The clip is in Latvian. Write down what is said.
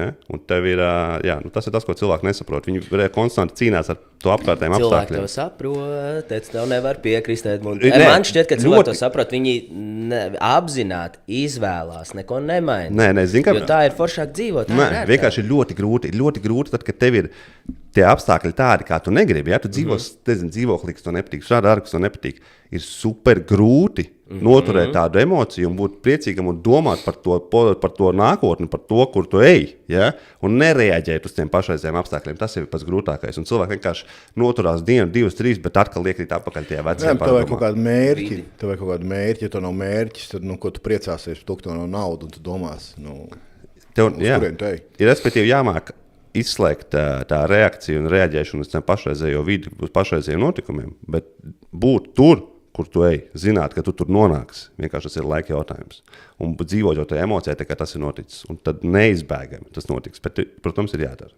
Ja? Un tev ir, tas ir tas, ko cilvēki nesaprot. Viņi konstanti cīnās ar to apkārtējiem apstākļiem. Cilvēki to saprot, tev nevar piekrist. Man šķiet, ka cilvēki to saprot. Viņi apzināti izvēlās, neko nemaina. Jo tā ir foršāk dzīvot. Vienkārši ir ļoti grūti. Ir ļoti grūti, tad, kad tev ir tie apstākļi tādi, kā tu negribi. Ja? Tu dzīvoklī, kas tev nepatīk, šādi arī, kas tev nepatīk. Ir super grūti noturēt tādu emociju un būt priecīgam un domāt par to nākotni, par to, kur tu ej. Ja? Un nereaģēt uz tiem pašreizējiem apstākļiem. Tas ir pats grūtākais. Un cilvēki vienkārši noturās dienu, 2, 3, bet atkal liekrīt atpakaļ tajā vecajā pārdomā. Tev vajag kaut kādu mērķi. Ja tev nav mērķis, tad ko tu priecāsies par to, ka tev nav naudu un tu domās, ir respektīvi jāmāk izslēgt tā reakcija un reaģēšana uz pašreizējo vidi, uz pašreizējiem notikumiem, bet būt tur, kur tu ej, zināt, ka tu tur nonāksi. Vienkārši tas ir laika jautājums. Un dzīvot jau tajā emocijā, tā kā tas ir noticis. Un tad neizbēgami tas notiks. Bet, protams, ir jādara.